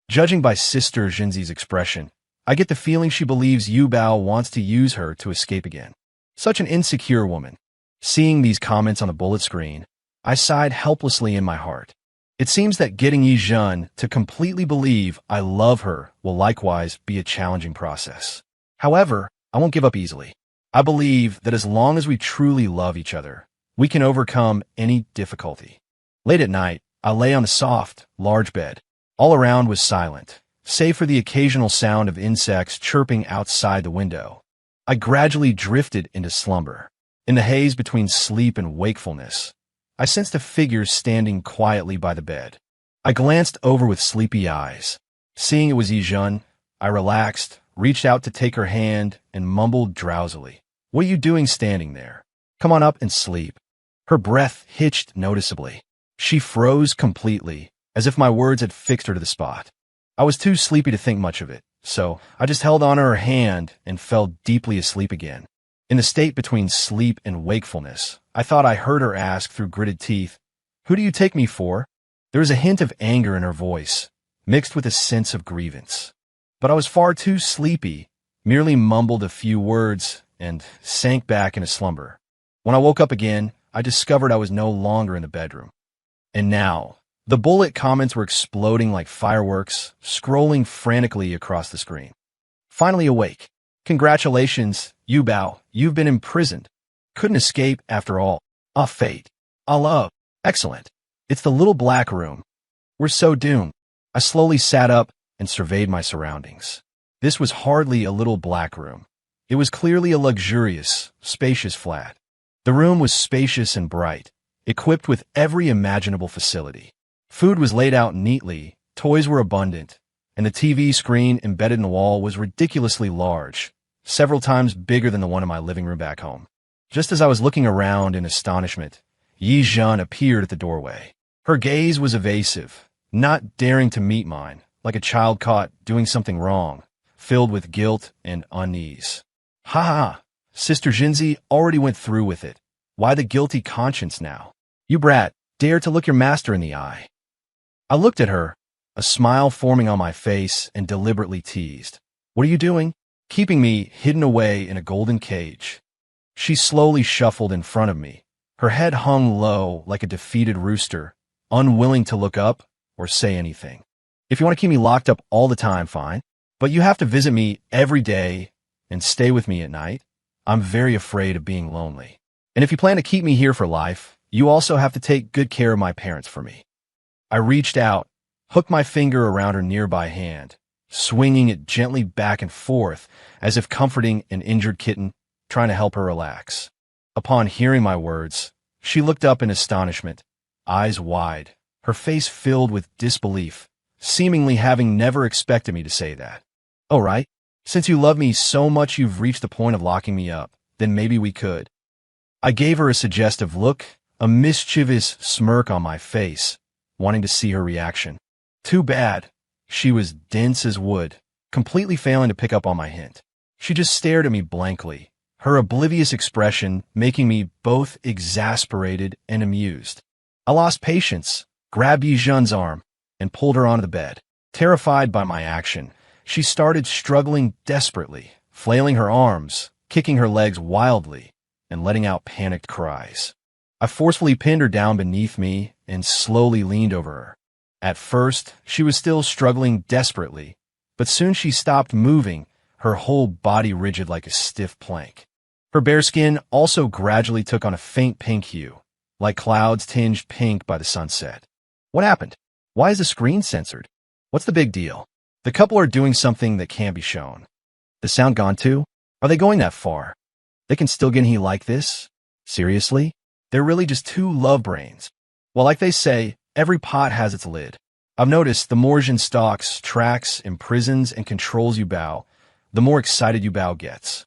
Judging by Sister Jinzi's expression, I get the feeling she believes Yu Bao wants to use her to escape again. Such an insecure woman. Seeing these comments on the bullet screen, I sighed helplessly in my heart. It seems that getting Yizhun to completely believe I love her will likewise be a challenging process. However, I won't give up easily. I believe that as long as we truly love each other, we can overcome any difficulty. Late at night, I lay on the soft, large bed. All around was silent, save for the occasional sound of insects chirping outside the window. I gradually drifted into slumber. In the haze between sleep and wakefulness, I sensed a figure standing quietly by the bed. I glanced over with sleepy eyes. Seeing it was Yizhun, I relaxed, reached out to take her hand, and mumbled drowsily, What are you doing standing there? Come on up and sleep. Her breath hitched noticeably. She froze completely, as if my words had fixed her to the spot. I was too sleepy to think much of it, so I just held onto her hand and fell deeply asleep again. In the state between sleep and wakefulness, I thought I heard her ask through gritted teeth, Who do you take me for? There was a hint of anger in her voice, mixed with a sense of grievance. But I was far too sleepy, merely mumbled a few words, and sank back into slumber. When I woke up again, I discovered I was no longer in the bedroom. And now, the bullet comments were exploding like fireworks, scrolling frantically across the screen. Finally awake. Congratulations, Yu Bao, you've been imprisoned. Couldn't escape after all. Ah, fate. Ah, love. Excellent. It's the little black room. We're so doomed. I slowly sat up and surveyed my surroundings. This was hardly a little black room. It was clearly a luxurious, spacious flat. The room was spacious and bright, equipped with every imaginable facility. Food was laid out neatly, toys were abundant, and the TV screen embedded in the wall was ridiculously large, several times bigger than the one in my living room back home. Just as I was looking around in astonishment, Yizhun appeared at the doorway. Her gaze was evasive, not daring to meet mine, like a child caught doing something wrong, filled with guilt and unease. Ha ha! Sister Jinzi already went through with it. Why the guilty conscience now? You brat, dare to look your master in the eye. I looked at her, a smile forming on my face, and deliberately teased. What are you doing? Keeping me hidden away in a golden cage. She slowly shuffled in front of me. Her head hung low like a defeated rooster, unwilling to look up or say anything. If you want to keep me locked up all the time, fine. But you have to visit me every day and stay with me at night. I'm very afraid of being lonely. And if you plan to keep me here for life, you also have to take good care of my parents for me. I reached out, hooked my finger around her nearby hand, swinging it gently back and forth as if comforting an injured kitten, trying to help her relax. Upon hearing my words, she looked up in astonishment, eyes wide, her face filled with disbelief, seemingly having never expected me to say that. All right, since you love me so much you've reached the point of locking me up, then maybe we could. I gave her a suggestive look, a mischievous smirk on my face, wanting to see her reaction. Too bad. She was dense as wood, completely failing to pick up on my hint. She just stared at me blankly, her oblivious expression making me both exasperated and amused. I lost patience, grabbed Yizhun's arm, and pulled her onto the bed. Terrified by my action, she started struggling desperately, flailing her arms, kicking her legs wildly, and letting out panicked cries. I forcefully pinned her down beneath me and slowly leaned over her. At first, she was still struggling desperately, but soon she stopped moving, her whole body rigid like a stiff plank. Her bare skin also gradually took on a faint pink hue, like clouds tinged pink by the sunset. What happened? Why is the screen censored? What's the big deal? The couple are doing something that can't be shown. The sound gone too? Are they going that far? They can still get he like this? Seriously? They're really just two love brains. Well, like they say, every pot has its lid. I've noticed the more Jin stalks, tracks, imprisons, and controls you Bao, the more excited you Bao gets.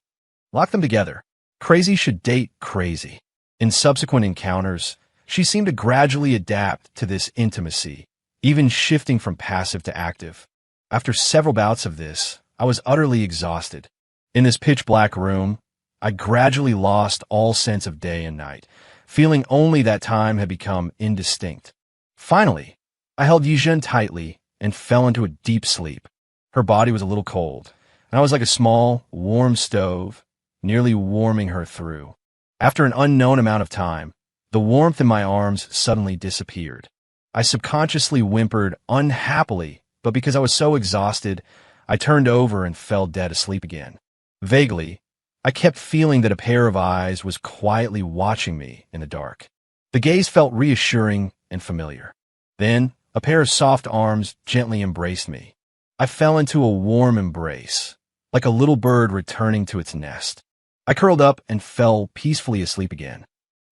Lock them together. Crazy should date crazy. In subsequent encounters, she seemed to gradually adapt to this intimacy, even shifting from passive to active. After several bouts of this, I was utterly exhausted. In this pitch-black room, I gradually lost all sense of day and night, feeling only that time had become indistinct. Finally, I held Yizhen tightly and fell into a deep sleep. Her body was a little cold, and I was like a small, warm stove, nearly warming her through. After an unknown amount of time, the warmth in my arms suddenly disappeared. I subconsciously whimpered unhappily, but because I was so exhausted, I turned over and fell dead asleep again. Vaguely, I kept feeling that a pair of eyes was quietly watching me in the dark. The gaze felt reassuring and familiar. Then, a pair of soft arms gently embraced me. I fell into a warm embrace, like a little bird returning to its nest. I curled up and fell peacefully asleep again.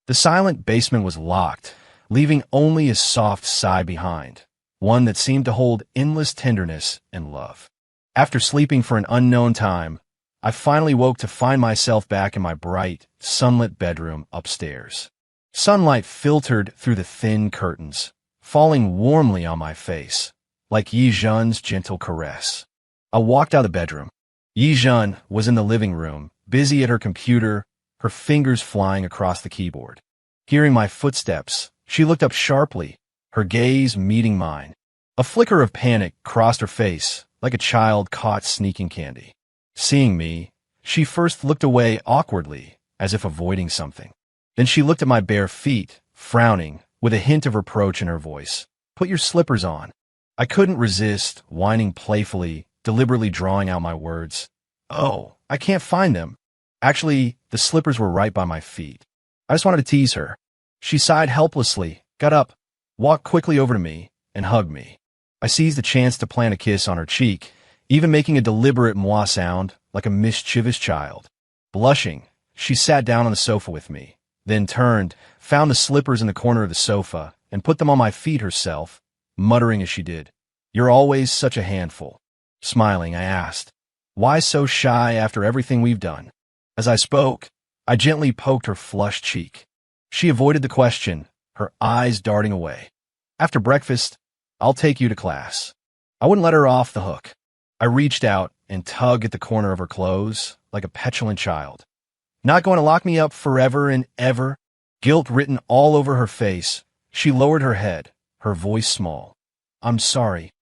The silent basement was locked, leaving only a soft sigh behind, one that seemed to hold endless tenderness and love. After sleeping for an unknown time, I finally woke to find myself back in my bright, sunlit bedroom upstairs. Sunlight filtered through the thin curtains, falling warmly on my face, like Yizhen's gentle caress. I walked out of the bedroom. Yizhen was in the living room, busy at her computer, her fingers flying across the keyboard. Hearing my footsteps, she looked up sharply, her gaze meeting mine. A flicker of panic crossed her face, like a child caught sneaking candy. Seeing me, she first looked away awkwardly, as if avoiding something. Then she looked at my bare feet, frowning, with a hint of reproach in her voice. "Put your slippers on." I couldn't resist, whining playfully, deliberately drawing out my words. "Oh, I can't find them." Actually, the slippers were right by my feet. I just wanted to tease her. She sighed helplessly, got up, walked quickly over to me, and hugged me. I seized the chance to plant a kiss on her cheek, even making a deliberate moi sound, like a mischievous child. Blushing, she sat down on the sofa with me, then turned, found the slippers in the corner of the sofa, and put them on my feet herself, muttering as she did, "You're always such a handful." Smiling, I asked, "Why so shy after everything we've done?" As I spoke, I gently poked her flushed cheek. She avoided the question, her eyes darting away. "After breakfast, I'll take you to class." I wouldn't let her off the hook. I reached out and tugged at the corner of her clothes like a petulant child. "Not going to lock me up forever and ever?" Guilt written all over her face, she lowered her head, her voice small. "I'm sorry."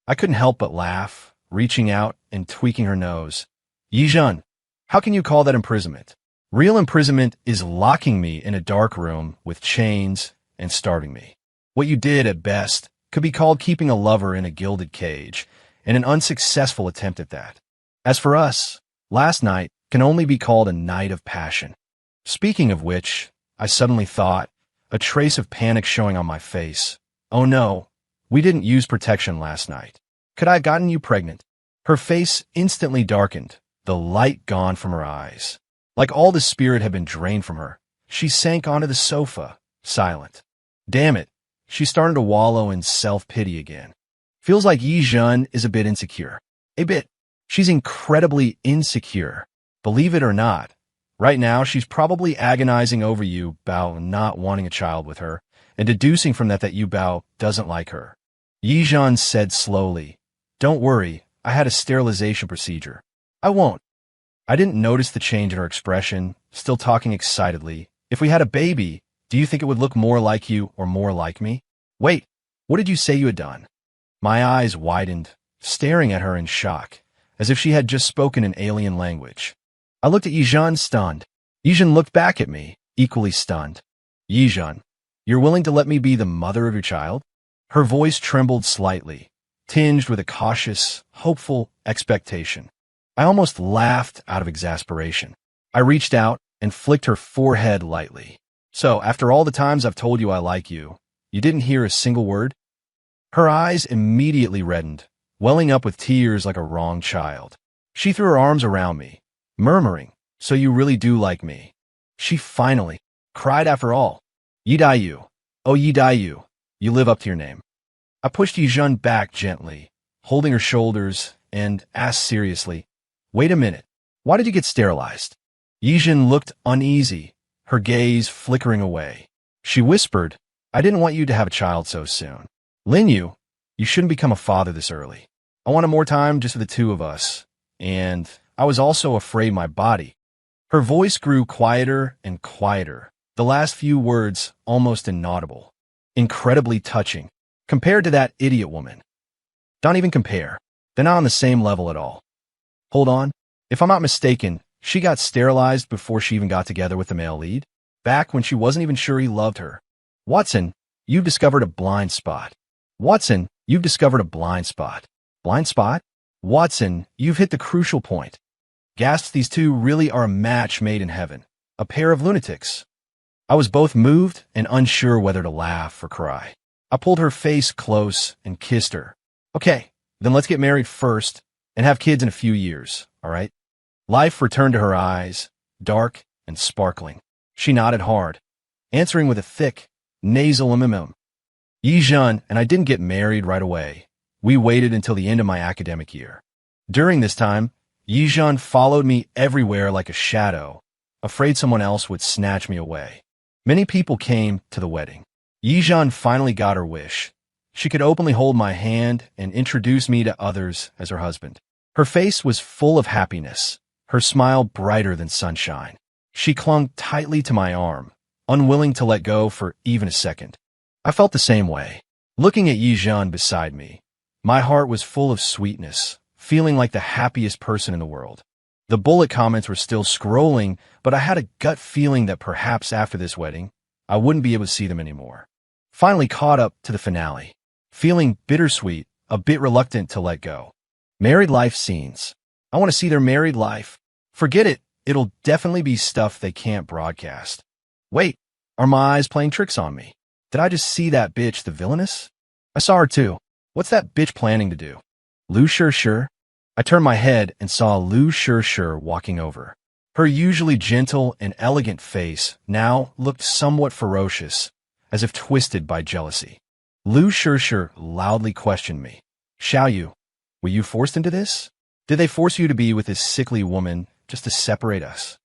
I couldn't help but laugh, reaching out and tweaking her nose. "Yizhen, how can you call that imprisonment? Real imprisonment is locking me in a dark room with chains and starving me. What you did, at best, could be called keeping a lover in a gilded cage, and an unsuccessful attempt at that. As for us, last night can only be called a night of passion." Speaking of which, I suddenly thought, a trace of panic showing on my face, "Oh no, we didn't use protection last night. Could I have gotten you pregnant?" Her face instantly darkened, the light gone from her eyes. Like all the spirit had been drained from her, she sank onto the sofa, silent. Damn it, she started to wallow in self-pity again. Feels like Yizhen is a bit insecure. A bit. She's incredibly insecure. Believe it or not, right now she's probably agonizing over you about not wanting a child with her, and deducing from that you Bao doesn't like her. Yizhen said slowly, "Don't worry, I had a sterilization procedure. I won't." I didn't notice the change in her expression, still talking excitedly. "If we had a baby, do you think it would look more like you or more like me?" "Wait, what did you say you had done?" My eyes widened, staring at her in shock, as if she had just spoken an alien language. I looked at Yizhen stunned. Yizhen looked back at me, equally stunned. Yijun, you're willing to let me be the mother of your child? Her voice trembled slightly, tinged with a cautious, hopeful expectation. I almost laughed out of exasperation. I reached out and flicked her forehead lightly. So, after all the times I've told you I like you, you didn't hear a single word? Her eyes immediately reddened, welling up with tears like a wronged child. She threw her arms around me, murmuring, "So you really do like me." She finally cried after all. "Yidayu, oh Yidayu, you live up to your name." I pushed Yijun back gently, holding her shoulders, and asked seriously, "Wait a minute, why did you get sterilized?" Yijun looked uneasy, her gaze flickering away. She whispered, "I didn't want you to have a child so soon. Linyu, you shouldn't become a father this early. I wanted more time just for the two of us, and I was also afraid my body." Her voice grew quieter and quieter, the last few words almost inaudible. Incredibly touching, compared to that idiot woman. Don't even compare. They're not on the same level at all. Hold on. If I'm not mistaken, she got sterilized before she even got together with the male lead, back when she wasn't even sure he loved her. Watson, you've discovered a blind spot. Watson, you've discovered a blind spot. Blind spot? Watson, you've hit the crucial point. Gasped, these two really are a match made in heaven. A pair of lunatics. I was both moved and unsure whether to laugh or cry. I pulled her face close and kissed her. "Okay, then let's get married first and have kids in a few years, all right?" Life returned to her eyes, dark and sparkling. She nodded hard, answering with a thick, nasal mm. Yijun and I didn't get married right away. We waited until the end of my academic year. During this time, Yijun followed me everywhere like a shadow, afraid someone else would snatch me away. Many people came to the wedding. Yijun finally got her wish. She could openly hold my hand and introduce me to others as her husband. Her face was full of happiness, her smile brighter than sunshine. She clung tightly to my arm, unwilling to let go for even a second. I felt the same way. Looking at Yijun beside me, my heart was full of sweetness, feeling like the happiest person in the world. The bullet comments were still scrolling, but I had a gut feeling that perhaps after this wedding, I wouldn't be able to see them anymore. Finally caught up to the finale, feeling bittersweet, a bit reluctant to let go. Married life scenes. I want to see their married life. Forget it, it'll definitely be stuff they can't broadcast. Wait, are my eyes playing tricks on me? Did I just see that bitch, the villainess? I saw her too. What's that bitch planning to do? Lu Shur? I turned my head and saw Lu Shur walking over. Her usually gentle and elegant face now looked somewhat ferocious, as if twisted by jealousy. Lu Shur loudly questioned me. "Xiaoyu, were you forced into this? Did they force you to be with this sickly woman just to separate us?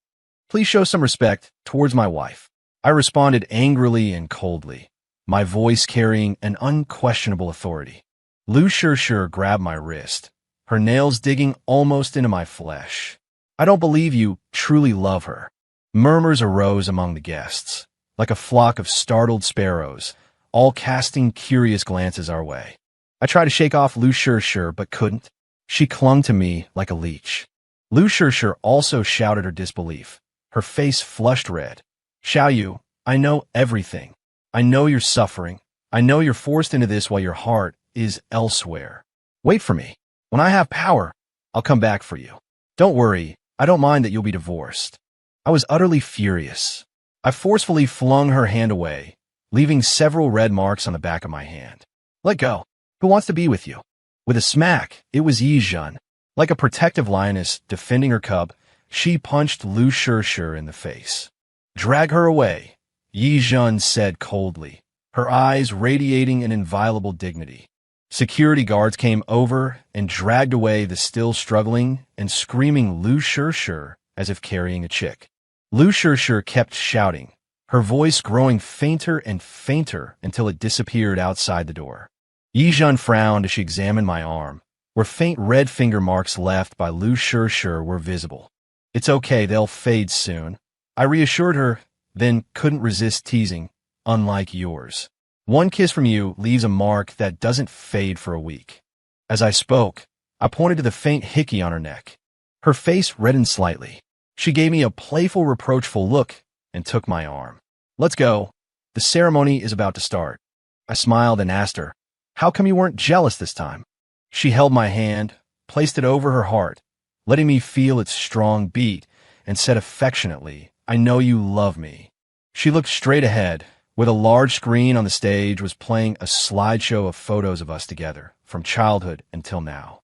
Please show some respect towards my wife." I responded angrily and coldly, my voice carrying an unquestionable authority. Lu Shur grabbed my wrist, her nails digging almost into my flesh. "I don't believe you truly love her." Murmurs arose among the guests, like a flock of startled sparrows, all casting curious glances our way. I tried to shake off Lu Shur, but couldn't. She clung to me like a leech. Lu Shur also shouted her disbelief, her face flushed red. "Xiaoyu, I know everything. I know you're suffering. I know you're forced into this while your heart is elsewhere. Wait for me. When I have power, I'll come back for you. Don't worry, I don't mind that you'll be divorced." I was utterly furious. I forcefully flung her hand away, leaving several red marks on the back of my hand. "Let go. Who wants to be with you?" With a smack, it was Yijun. Like a protective lioness defending her cub, she punched Lu Shur in the face. "Drag her away," Yijun said coldly, her eyes radiating an inviolable dignity. Security guards came over and dragged away the still struggling and screaming Lu Shur as if carrying a chick. Lu Shur kept shouting, her voice growing fainter and fainter until it disappeared outside the door. Yijun frowned as she examined my arm, where faint red finger marks left by Lu Shur were visible. "It's okay, they'll fade soon," I reassured her, then couldn't resist teasing, "unlike yours. One kiss from you leaves a mark that doesn't fade for a week." As I spoke, I pointed to the faint hickey on her neck. Her face reddened slightly. She gave me a playful, reproachful look and took my arm. "Let's go. The ceremony is about to start. I smiled and asked her, how come you weren't jealous this time? She held my hand, placed it over her heart, letting me feel its strong beat, and said affectionately, I know you love me. She looked straight ahead, where the large screen on the stage was playing a slideshow of photos of us together, from childhood until now.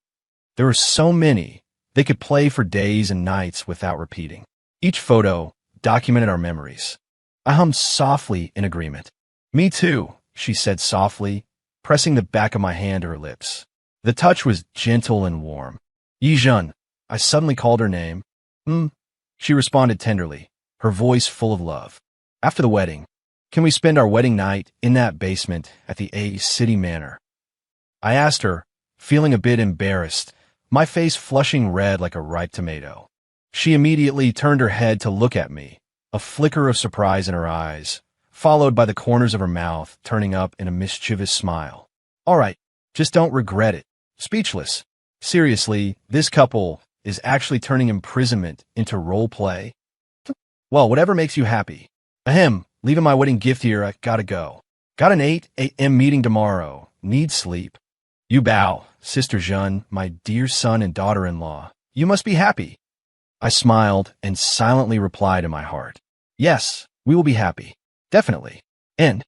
There were so many, they could play for days and nights without repeating. Each photo documented our memories. I hummed softly in agreement. Me too, she said softly, pressing the back of my hand to her lips. The touch was gentle and warm. Yijun, I suddenly called her name. She responded tenderly, her voice full of love. After the wedding, can we spend our wedding night in that basement at the A City Manor? I asked her, feeling a bit embarrassed, my face flushing red like a ripe tomato. She immediately turned her head to look at me, a flicker of surprise in her eyes, followed by the corners of her mouth turning up in a mischievous smile. All right, just don't regret it. Speechless. Seriously, this couple is actually turning imprisonment into role play? Well, whatever makes you happy. Ahem, leaving my wedding gift here, I gotta go. Got an 8 a.m. meeting tomorrow. Need sleep. You bow, Sister Jeanne, my dear son and daughter-in-law. You must be happy. I smiled and silently replied in my heart. Yes, we will be happy. Definitely. End.